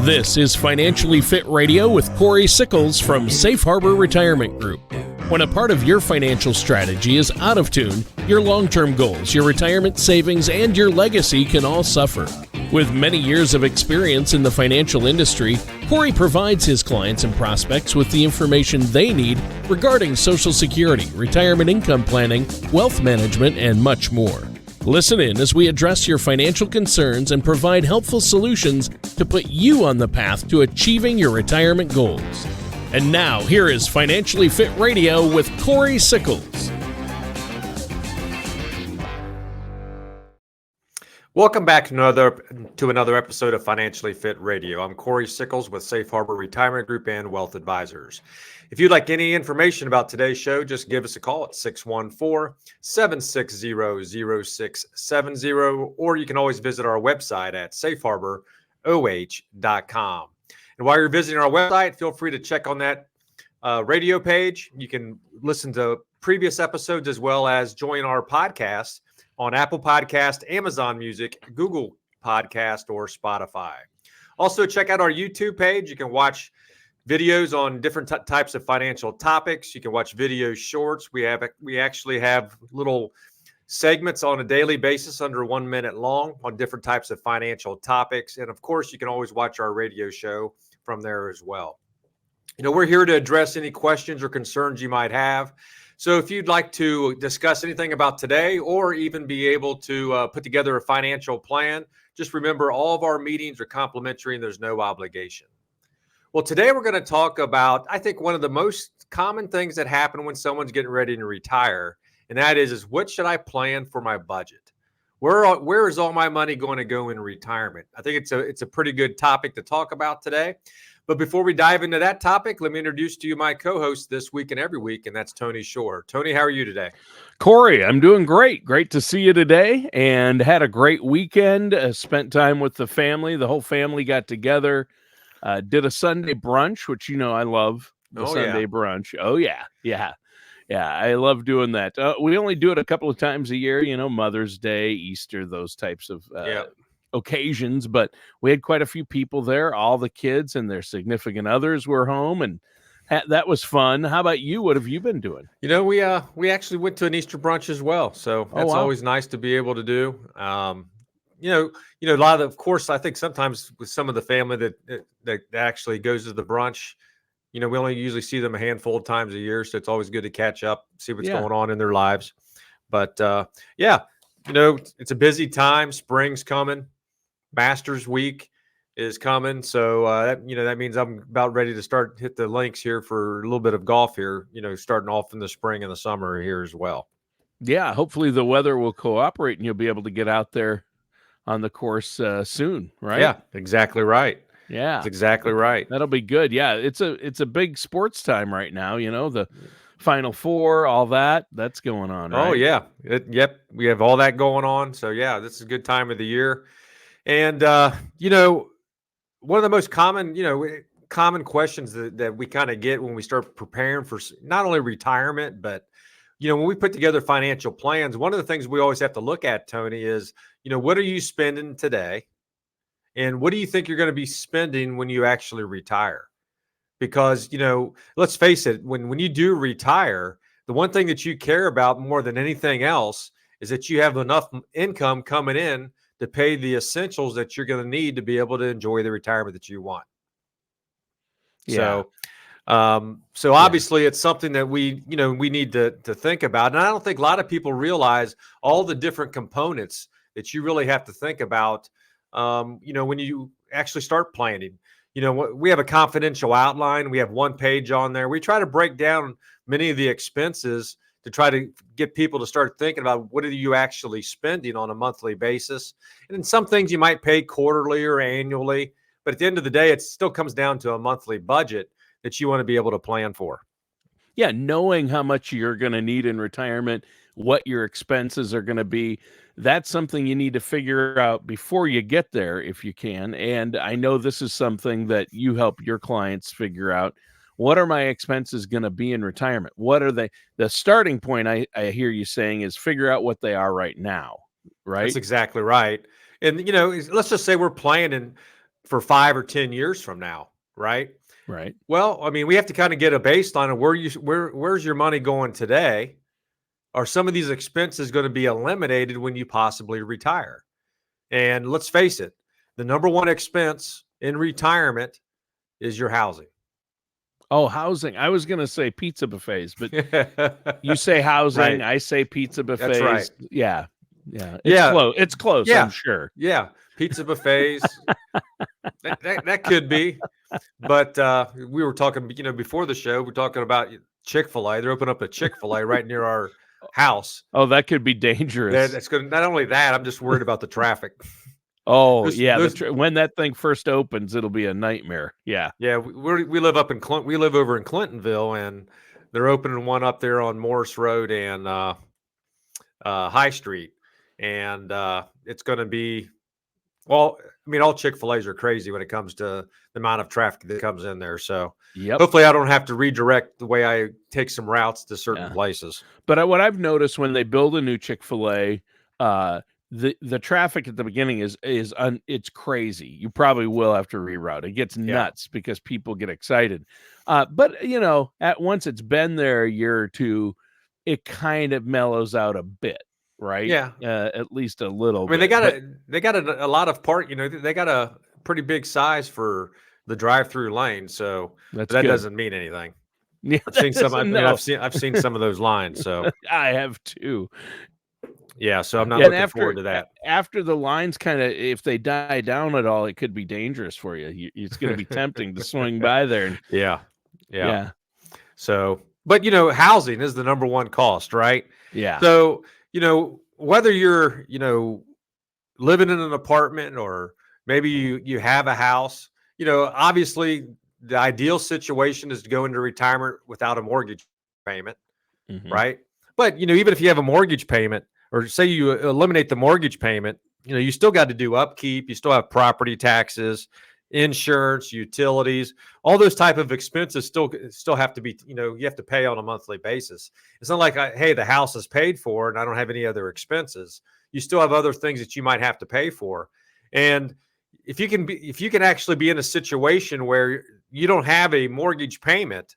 This is Financially Fit Radio with Cory Sickles from Safe Harbor Retirement Group. When a part of your financial strategy is out of tune, your long-term goals, your retirement savings, and your legacy can all suffer. With many years of experience in the financial industry, Cory provides his clients and prospects with the information they need regarding Social Security, retirement income planning, wealth management, and much more. Listen in as we address your financial concerns and provide helpful solutions to put you on the path to achieving your retirement goals. And now, here is Financially Fit Radio with Cory Sickles. Welcome back to another episode of Financially Fit Radio. I'm Cory Sickles with Safe Harbor Retirement Group and Wealth Advisors. If you'd like any information about today's show, just give us a call at 614-760-0670, or you can always visit our website at safeharboroh.com. And while you're visiting our website, feel free to check on that radio page. You can listen to previous episodes as well as join our podcast on Apple Podcast, Amazon Music, Google Podcast, or Spotify. Also, check out our YouTube page. You can watch videos on different types of financial topics. You can watch video shorts. We actually have little segments on a daily basis under 1 minute long on different types of financial topics. And of course, you can always watch our radio show from there as well. You know, we're here to address any questions or concerns you might have. So if you'd like to discuss anything about today or even be able to put together a financial plan, just remember all of our meetings are complimentary and there's no obligation. Well, today we're going to talk about, I think, one of the most common things that happen when someone's getting ready to retire, and that is what should I plan for my budget? Where is all my money going to go in retirement? I think it's a pretty good topic to talk about today. But before we dive into that topic, let me introduce to you my co-host this week and every week, and that's Tony Shore. Tony, how are you today? Cory, I'm doing great. Great to see you today, and had a great weekend. Spent time with the family. The whole family got together. Did a Sunday brunch, which you know I love. Sunday brunch. Oh, yeah. I love doing that. We only do it a couple of times a year, you know, Mother's Day, Easter, those types of occasions. But we had quite a few people there. All the kids and their significant others were home, and that was fun. How about you? What have you been doing? You know, we actually went to an Easter brunch as well. So that's always nice to be able to do. You know, a lot of course, I think sometimes with some of the family that actually goes to the brunch, you know, we only usually see them a handful of times a year. So it's always good to catch up, see what's going on in their lives. But you know, it's a busy time. Spring's coming. Masters week is coming. So, that means I'm about ready to hit the links here for a little bit of golf here, you know, starting off in the spring and the summer here as well. Yeah. Hopefully the weather will cooperate and you'll be able to get out there on the course soon, right? Yeah, exactly right. Yeah, that's exactly right. That'll be good. Yeah, it's a big sports time right now. You know, the Final Four, all that's going on. Right? Oh yeah, we have all that going on. So yeah, this is a good time of the year. And you know, one of the most common questions that we kind of get when we start preparing for not only retirement, but you know, when we put together financial plans, one of the things we always have to look at, Tony, is, you know, what are you spending today? And what do you think you're going to be spending when you actually retire? Because, you know, let's face it, when you do retire, the one thing that you care about more than anything else is that you have enough income coming in to pay the essentials that you're going to need to be able to enjoy the retirement that you want. Yeah. So obviously it's something that we need to think about. And I don't think a lot of people realize all the different components that you really have to think about, you know, when you actually start planning. You know, we have a confidential outline. We have one page on there. We try to break down many of the expenses to try to get people to start thinking about what are you actually spending on a monthly basis. And then some things you might pay quarterly or annually, but at the end of the day, it still comes down to a monthly budget that you want to be able to plan for. Yeah, knowing how much you're going to need in retirement, what your expenses are going to be, that's something you need to figure out before you get there if you can. And I know this is something that you help your clients figure out. What are my expenses going to be in retirement? What are they? The starting point I hear you saying is figure out what they are right now, right? That's exactly right. And, you know, let's just say we're planning for 5 or 10 years from now, right? Right. Well, I mean, we have to kind of get a baseline of where's your money going today? Are some of these expenses going to be eliminated when you possibly retire? And let's face it, the number one expense in retirement is your housing. Oh, housing. I was going to say pizza buffets, but you say housing, Right. I say pizza buffets. That's right. Yeah. Yeah. It's Yeah. close. It's close, Yeah. I'm sure. Yeah. Pizza buffets. that could be. But we were talking, before the show, we're talking about Chick-fil-A. They're opening up a Chick-fil-A right near our house. Oh, that could be dangerous. That's going to, not only that, I'm just worried about the traffic. Oh, yeah. When that thing first opens, it'll be a nightmare. Yeah. Yeah. We live up in we live over in Clintonville, and they're opening one up there on Morris Road and High Street. And it's going to be, well, I mean, all Chick-fil-A's are crazy when it comes to the amount of traffic that comes in there. So hopefully I don't have to redirect the way I take some routes to certain places. But what I've noticed when they build a new Chick-fil-A, the traffic at the beginning is it's crazy. You probably will have to reroute. It gets nuts because people get excited. But once it's been there a year or two, it kind of mellows out a bit. Right. Yeah. At least a little. I mean, they got a lot of they got a pretty big size for the drive-through lane. So that doesn't mean anything. Yeah, I've seen some. I've seen some of those lines. So I have too. Yeah. So I'm not looking forward to that. After the lines kind of, if they die down at all, it could be dangerous for you. It's going to be tempting to swing by there. Yeah. So, but housing is the number one cost, right? Yeah. So, whether you're, living in an apartment or maybe you have a house, obviously the ideal situation is to go into retirement without a mortgage payment, right? But, even if you have a mortgage payment, or say you eliminate the mortgage payment, you still got to do upkeep. You still have property taxes, insurance, utilities, all those type of expenses still have to be, you have to pay on a monthly basis. It's not like, hey, the house is paid for and I don't have any other expenses. You still have other things that you might have to pay for. And if you can actually be in a situation where you don't have a mortgage payment,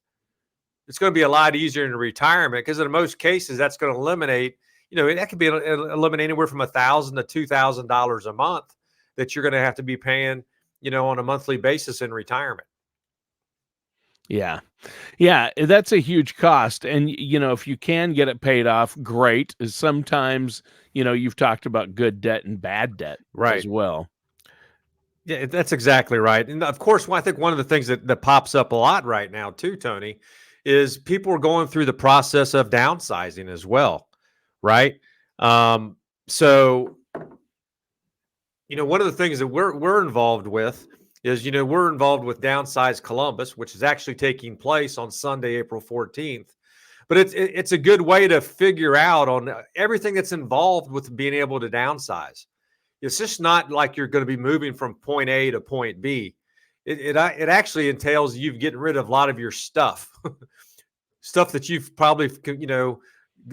it's going to be a lot easier in retirement, because in most cases that's going to eliminate, that could be eliminate anywhere from $1,000 to $2,000 a month that you're going to have to be paying, on a monthly basis in retirement. Yeah. Yeah. That's a huge cost. And, if you can get it paid off, great. Sometimes, you've talked about good debt and bad debt as well. Yeah, that's exactly right. And of course, I think one of the things that pops up a lot right now too, Tony, is people are going through the process of downsizing as well. Right. So, one of the things that we're involved with is, we're involved with Downsize Columbus, which is actually taking place on Sunday, April 14th. But it's a good way to figure out on everything that's involved with being able to downsize. It's just not like you're going to be moving from point A to point B. It actually entails you getting rid of a lot of your stuff, stuff that you've probably,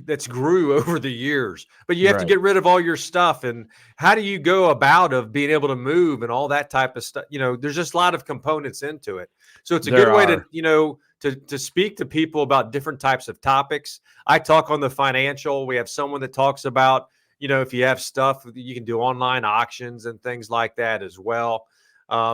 that's grew over the years, but you have to get rid of all your stuff. And how do you go about of being able to move and all that type of stuff? There's just a lot of components into it. So it's a good way to, to speak to people about different types of topics. I talk on the financial. We have someone that talks about, if you have stuff, you can do online auctions and things like that as well.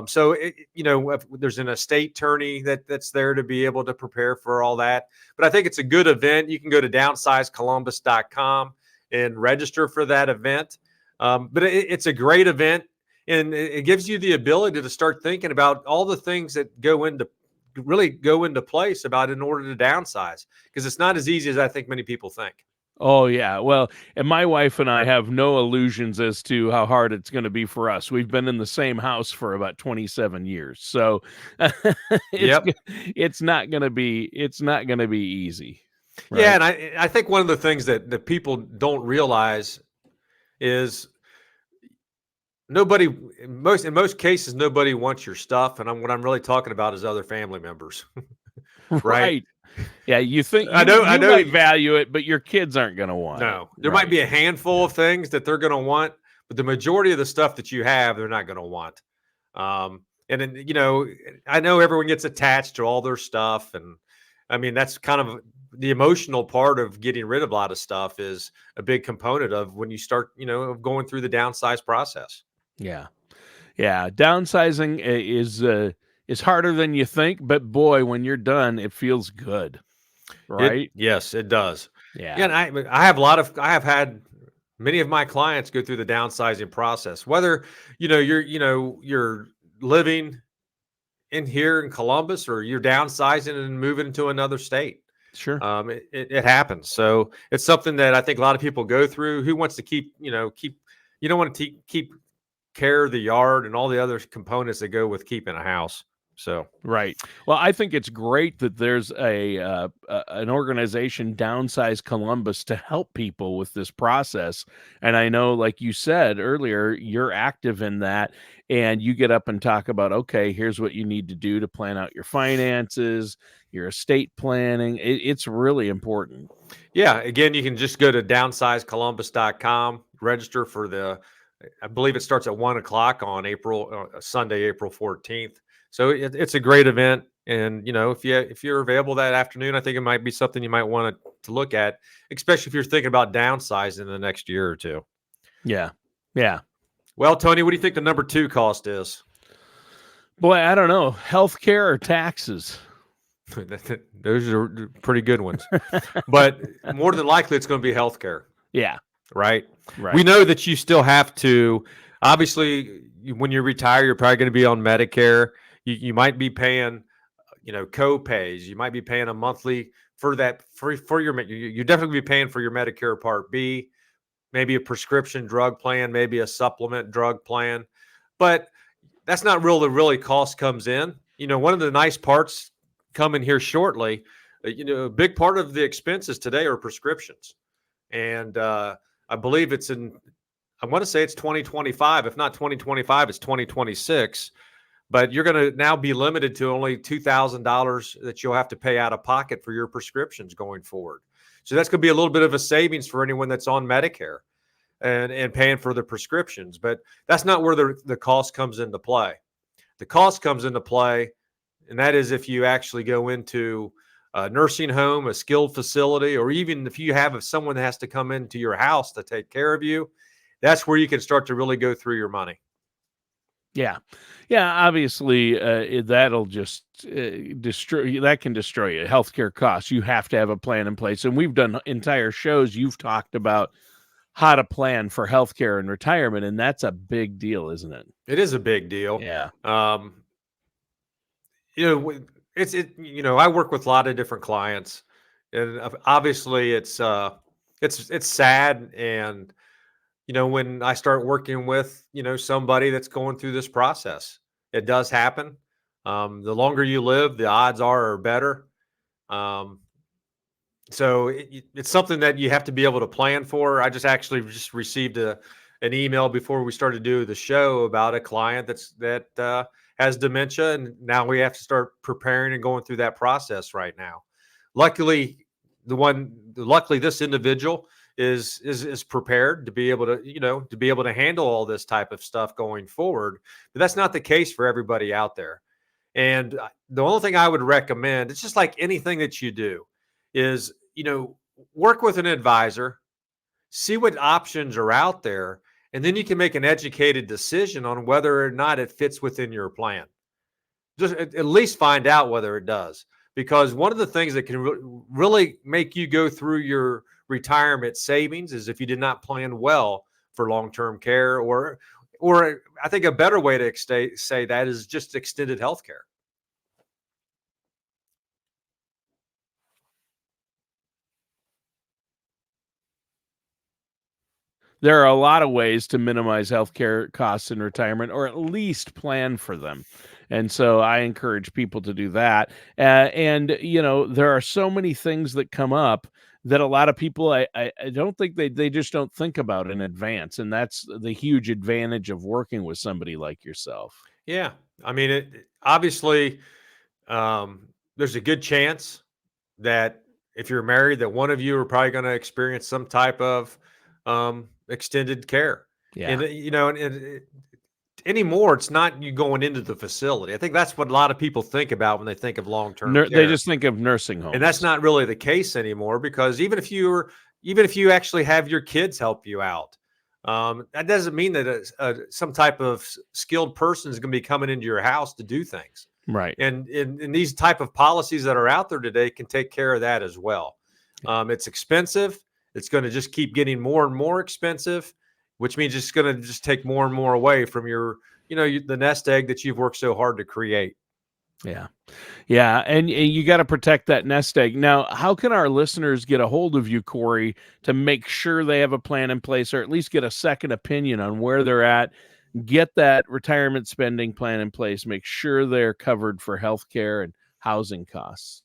So, if there's an estate attorney that's there to be able to prepare for all that. But I think it's a good event. You can go to downsizecolumbus.com and register for that event. But it's a great event, and it gives you the ability to start thinking about all the things that go into place about in order to downsize, because it's not as easy as I think many people think. Oh, yeah. Well, and my wife and I have no illusions as to how hard it's going to be for us. We've been in the same house for about 27 years. So it's not going to be easy. Right? Yeah. And I think one of the things that people don't realize is in most cases, nobody wants your stuff. And what I'm really talking about is other family members. Right. Yeah, you think I know might value it, but your kids aren't going to want it. No, there might be a handful of things that they're going to want, but the majority of the stuff that you have, they're not going to want. And then, I know everyone gets attached to all their stuff. And I mean, that's kind of the emotional part of getting rid of a lot of stuff is a big component of when you start, of going through the downsize process. Yeah. Yeah. Downsizing is harder than you think, but boy, when you're done, it feels good. Right? Yes, it does. Yeah. Yeah. And I have had many of my clients go through the downsizing process, whether, you're living in here in Columbus or you're downsizing and moving to another state. Sure. It happens. So it's something that I think a lot of people go through. Who wants to you don't want to keep care of the yard and all the other components that go with keeping a house. So Right. Well, I think it's great that there's an organization, Downsize Columbus, to help people with this process. And I know, like you said earlier, you're active in that, and you get up and talk about, okay, here's what you need to do to plan out your finances, your estate planning. It's really important. yeah, again, you can just go to downsizecolumbus.com, register for I believe it starts at 1:00 on Sunday, April 14th. So it's a great event. And, if you're available that afternoon, I think it might be something you might want to look at, especially if you're thinking about downsizing in the next year or two. Yeah. Yeah. Well, Tony, what do you think the number 2 cost is? Boy, I don't know. Healthcare or taxes? Those are pretty good ones. But more than likely, it's going to be healthcare. Yeah. Right. Right. We know that you still have to, obviously, when you retire, you're probably going to be on Medicare. You might be paying, co-pays. You might be paying a monthly for that for you're definitely be paying for your Medicare Part B, maybe a prescription drug plan, maybe a supplement drug plan. But that's not really cost comes in. One of the nice parts coming here shortly, a big part of the expenses today are prescriptions. And I believe I want to say it's 2025. If not 2025, it's 2026. But you're going to now be limited to only $2,000 that you'll have to pay out of pocket for your prescriptions going forward. So that's going to be a little bit of a savings for anyone that's on Medicare and paying for the prescriptions. But that's not where the cost comes into play. The cost comes into play, and that is if you actually go into a nursing home, a skilled facility, or even if you have someone that has to come into your house to take care of you, that's where you can start to really go through your money. Yeah. Yeah. Obviously, that'll just destroy you. That can destroy you. Healthcare costs. You have to have a plan in place. And we've done entire shows. You've talked about how to plan for healthcare and retirement. And that's a big deal, isn't it? It is a big deal. Yeah. I work with a lot of different clients, and obviously it's sad. And, when I start working with, somebody that's going through this process, it does happen. The longer you live, the odds are better. So it's something that you have to be able to plan for. I just received an email before we started to do the show about a client that has dementia, and now we have to start preparing and going through that process right now. Luckily, this individual is prepared to be able to handle all this type of stuff going forward. But that's not the case for everybody out there. And the only thing I would recommend, it's just like anything that you do, is work with an advisor, see what options are out there, and then you can make an educated decision on whether or not it fits within your plan. Just at least find out whether it does. Because one of the things that can really make you go through your retirement savings is if you did not plan well for long-term care, or I think a better way to say that is just extended health care. There are a lot of ways to minimize healthcare costs in retirement, or at least plan for them. And so I encourage people to do that. And there are so many things that come up that a lot of people, I don't think they just don't think about in advance. And that's the huge advantage of working with somebody like yourself. Yeah. I mean, obviously, there's a good chance that if you're married, that one of you are probably going to experience some type of extended care. Yeah. And anymore, it's not you going into the facility. I think that's what a lot of people think about when they think of long-term care. They just think of nursing homes. And that's not really the case anymore, because even if you actually have your kids help you out, that doesn't mean that some type of skilled person is going to be coming into your house to do things. Right. And these type of policies that are out there today can take care of that as well. It's expensive. It's going to just keep getting more and more expensive, which means it's going to just take more and more away from the nest egg that you've worked so hard to create. Yeah. Yeah. And you got to protect that nest egg. Now, how can our listeners get a hold of you, Cory, to make sure they have a plan in place, or at least get a second opinion on where they're at, get that retirement spending plan in place, make sure they're covered for healthcare and housing costs?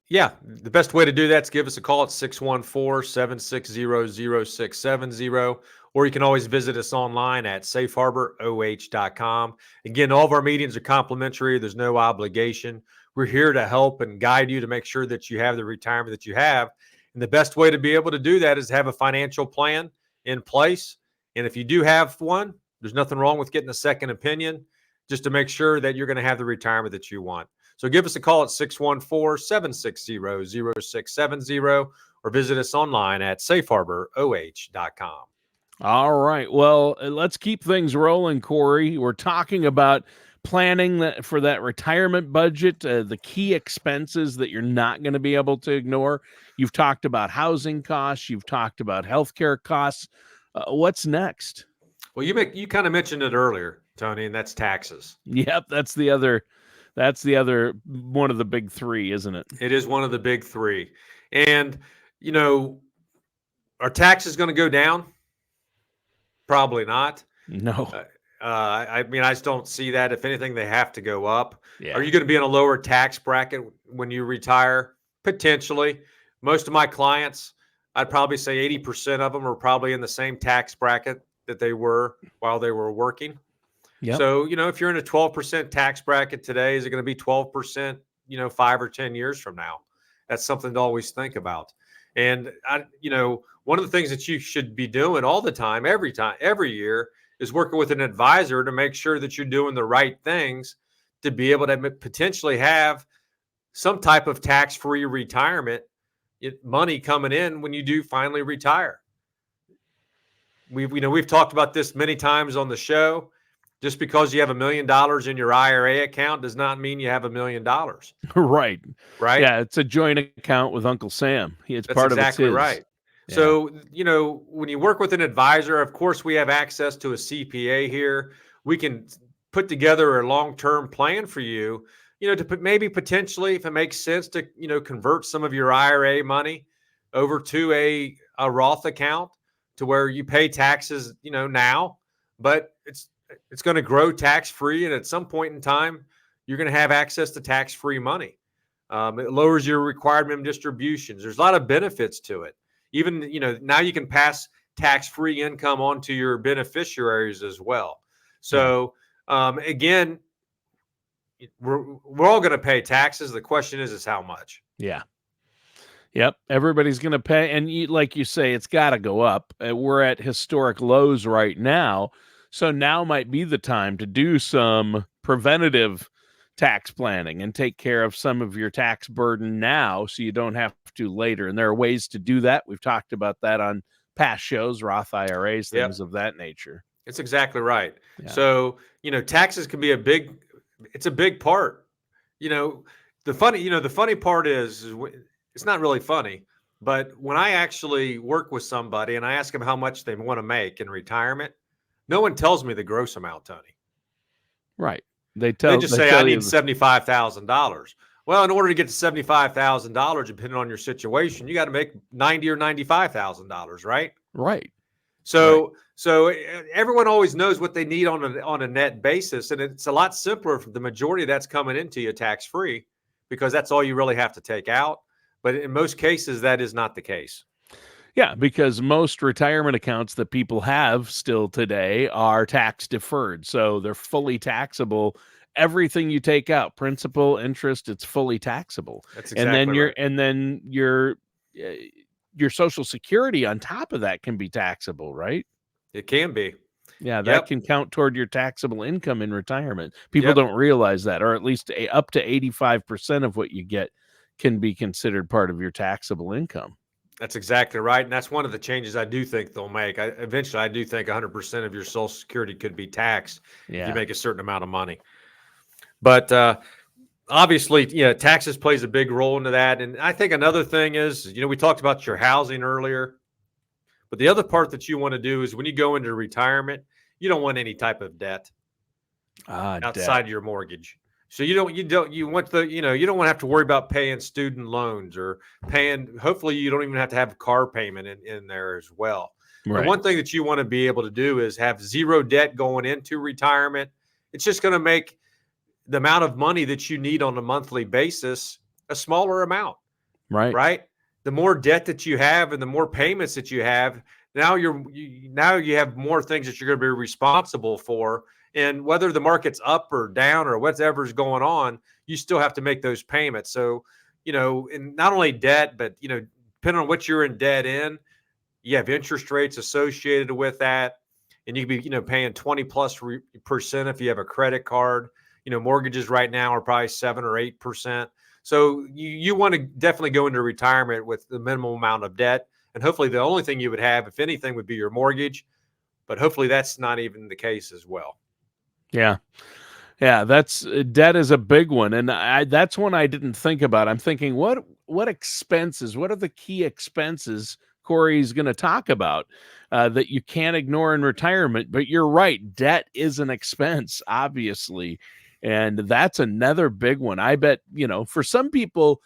Yeah, the best way to do that is give us a call at 614-760-0670, or you can always visit us online at safeharboroh.com. Again, all of our meetings are complimentary. There's no obligation. We're here to help and guide you to make sure that you have the retirement that you have. And the best way to be able to do that is to have a financial plan in place. And if you do have one, there's nothing wrong with getting a second opinion just to make sure that you're going to have the retirement that you want. So give us a call at 614-760-0670, or visit us online at safeharboroh.com. All right. Well, let's keep things rolling, Cory. We're talking about planning for that retirement budget, the key expenses that you're not going to be able to ignore. You've talked about housing costs. You've talked about healthcare costs. What's next? Well, you kind of mentioned it earlier, Tony, and that's taxes. Yep, that's the other one of the big three, isn't it? It is one of the big three. And, are taxes going to go down? Probably not. No. I just don't see that. If anything, they have to go up. Yeah. Are you going to be in a lower tax bracket when you retire? Potentially. Most of my clients, I'd probably say 80% of them are probably in the same tax bracket that they were while they were working. Yep. So, if you're in a 12% tax bracket today, is it going to be 12%, 5 or 10 years from now? That's something to always think about. And, one of the things that you should be doing all the time, every year, is working with an advisor to make sure that you're doing the right things to be able to potentially have some type of tax-free retirement money coming in when you do finally retire. We've talked about this many times on the show. Just because you have $1 million in your IRA account does not mean you have $1 million. Right. Right. Yeah, it's a joint account with Uncle Sam. It's That's part exactly of it's his. Right. Yeah. So, when you work with an advisor, of course, we have access to a CPA here. We can put together a long-term plan for you, to maybe potentially, if it makes sense, to, convert some of your IRA money over to a Roth account to where you pay taxes, now, but it's going to grow tax-free. And at some point in time, you're going to have access to tax-free money. It lowers your required minimum distributions. There's a lot of benefits to it. Even, now you can pass tax-free income on to your beneficiaries as well. So, again, we're all going to pay taxes. The question is how much? Yeah. Yep. Everybody's going to pay. And like you say, it's got to go up. We're at historic lows right now. So now might be the time to do some preventative tax planning and take care of some of your tax burden now so you don't have to later. And there are ways to do that. We've talked about that on past shows, Roth IRAs, things of that nature. It's exactly right. Yeah. So, taxes can be a big part. The funny part is it's not really funny, but when I actually work with somebody and I ask them how much they want to make in retirement, no one tells me the gross amount, Tony. Right. They just say, I need $75,000. Well, in order to get to $75,000, depending on your situation, you got to make $90,000 or $95,000, right? Right. So everyone always knows what they need on a net basis, and it's a lot simpler for the majority that's coming into you tax-free, because that's all you really have to take out. But in most cases, that is not the case. Yeah, because most retirement accounts that people have still today are tax deferred. So they're fully taxable. Everything you take out, principal, interest, it's fully taxable. That's exactly right. And then your Social Security on top of that can be taxable, right? It can be. Yeah, that Yep. can count toward your taxable income in retirement. People Yep. don't realize that, or at least up to 85% of what you get can be considered part of your taxable income. That's exactly right. And that's one of the changes I do think they'll make. Eventually, I do think 100% of your Social Security could be taxed if you Yeah. make a certain amount of money. But obviously, taxes plays a big role into that. And I think another thing is, we talked about your housing earlier, but the other part that you want to do is when you go into retirement, you don't want any type of debt Debt. outside your mortgage. So you don't you want you don't want to have to worry about paying student loans or paying. Hopefully, you don't even have to have a car payment in there as well. The Right. one thing that you want to be able to do is have zero debt going into retirement. It's just going to make the amount of money that you need on a monthly basis a smaller amount, Right. right? The more debt that you have and the more payments that you have, now you have more things that you're going to be responsible for. And whether the market's up or down or whatever's going on, you still have to make those payments. So, and not only debt, but depending on what you're in debt in, you have interest rates associated with that. And you could be, paying 20+% if you have a credit card. Mortgages right now are probably 7 or 8%. So you want to definitely go into retirement with the minimum amount of debt. And hopefully the only thing you would have, if anything, would be your mortgage. But hopefully that's not even the case as well. Yeah. Yeah, that's debt is a big one, and that's one I didn't think about. I'm thinking, what expenses? What are the key expenses Cory's going to talk about that you can't ignore in retirement? But you're right, debt is an expense, obviously, and that's another big one. I bet for some people,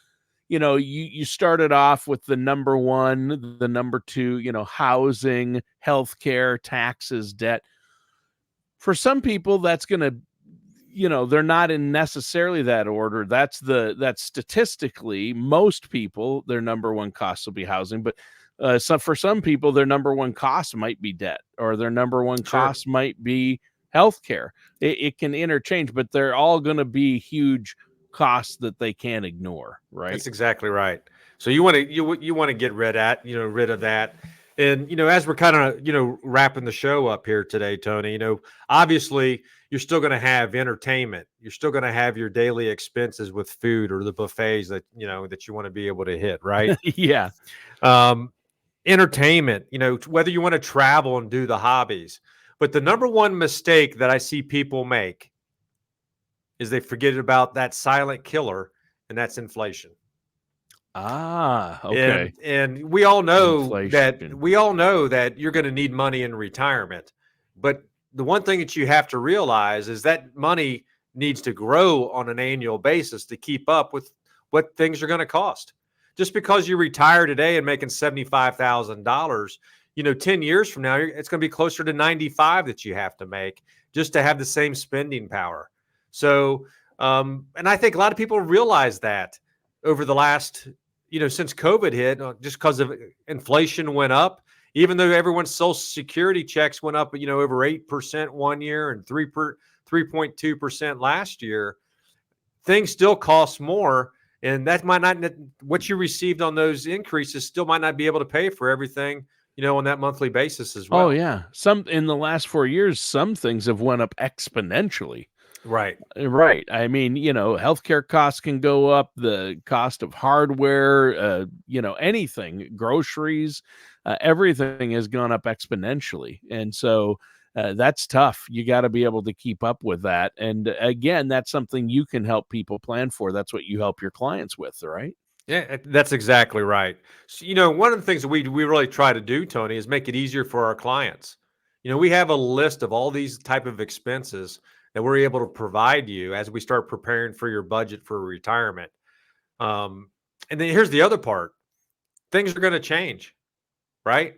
you started off with the number one, the number two, housing, healthcare, taxes, debt. For some people, that's going to they're not in necessarily that order. That's statistically most people, their number one cost will be housing, but so for some people, their number one cost might be debt, or their number one cost might be healthcare. It can interchange, but they're all going to be huge costs that they can't ignore. Right. That's exactly right. So you want to get rid of that. And as we're kind of wrapping the show up here today, Tony, obviously you're still going to have entertainment. You're still going to have your daily expenses with food or the buffets that that you want to be able to hit, right? Yeah. Entertainment, whether you want to travel and do the hobbies. But the number one mistake that I see people make is they forget about that silent killer, and that's inflation. Okay. And we all know Inflation. that you're going to need money in retirement. But the one thing that you have to realize is that money needs to grow on an annual basis to keep up with what things are going to cost. Just because you retire today and making $75,000, 10 years from now, it's going to be closer to 95 that you have to make just to have the same spending power. So, and I think a lot of people realize that over the last, since COVID hit, just because of inflation went up, even though everyone's Social Security checks went up, over 8% one year and 3.2% last year, things still cost more. And that might not, what you received on those increases still might not be able to pay for everything, on that monthly basis as well. Oh yeah. In the last 4 years, some things have went up exponentially. Right. Right. I mean, healthcare costs can go up, the cost of hardware, anything, groceries, everything has gone up exponentially. And so that's tough. You got to be able to keep up with that. And again, that's something you can help people plan for. That's what you help your clients with, right? Yeah, that's exactly right. So, one of the things that we really try to do, Tony, is make it easier for our clients. We have a list of all these type of expenses that we're able to provide you as we start preparing for your budget for retirement. And then here's the other part. Things are going to change, right?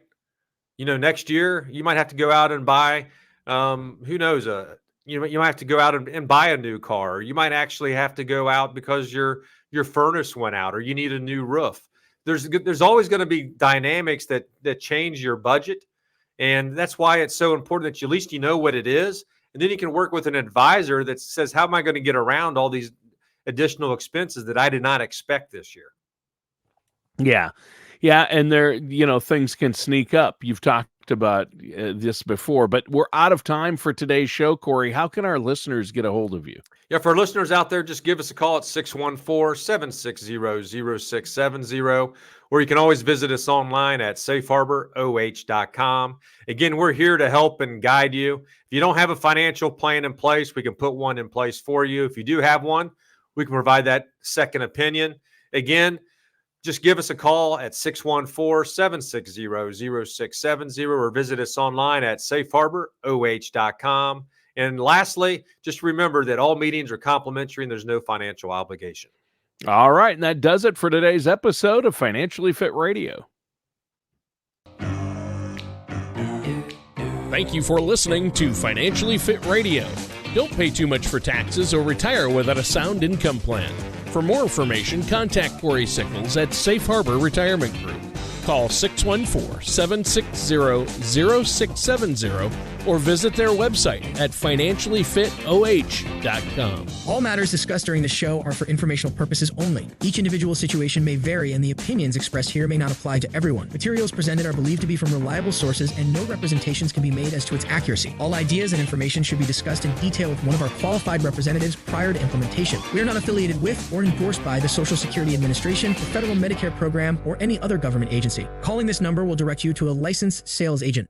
Next year you might have to go out and buy, who knows, you might have to go out and buy a new car. You might actually have to go out because your furnace went out or you need a new roof. There's always going to be dynamics that change your budget. And that's why it's so important that at least you know what it is. And then you can work with an advisor that says, how am I going to get around all these additional expenses that I did not expect this year? Yeah. Yeah. And there, things can sneak up. You've talked talked about this before, but we're out of time for today's show. Cory, how can our listeners get a hold of you? Yeah, for our listeners out there, just give us a call at 614-760-0670, or you can always visit us online at safeharboroh.com. Again, we're here to help and guide you. If you don't have a financial plan in place, we can put one in place for you. If you do have one, we can provide that second opinion. Again, just give us a call at 614-760-0670 or visit us online at safeharboroh.com. And lastly, just remember that all meetings are complimentary and there's no financial obligation. All right, and that does it for today's episode of Financially Fit Radio. Thank you for listening to Financially Fit Radio. Don't pay too much for taxes or retire without a sound income plan. For more information, contact Cory Sickles at Safe Harbor Retirement Group. Call 614-760-0670 or visit their website at financiallyfitoh.com. All matters discussed during the show are for informational purposes only. Each individual situation may vary, and the opinions expressed here may not apply to everyone. Materials presented are believed to be from reliable sources, and no representations can be made as to its accuracy. All ideas and information should be discussed in detail with one of our qualified representatives prior to implementation. We are not affiliated with or endorsed by the Social Security Administration, the Federal Medicare Program, or any other government agency. Calling this number will direct you to a licensed sales agent.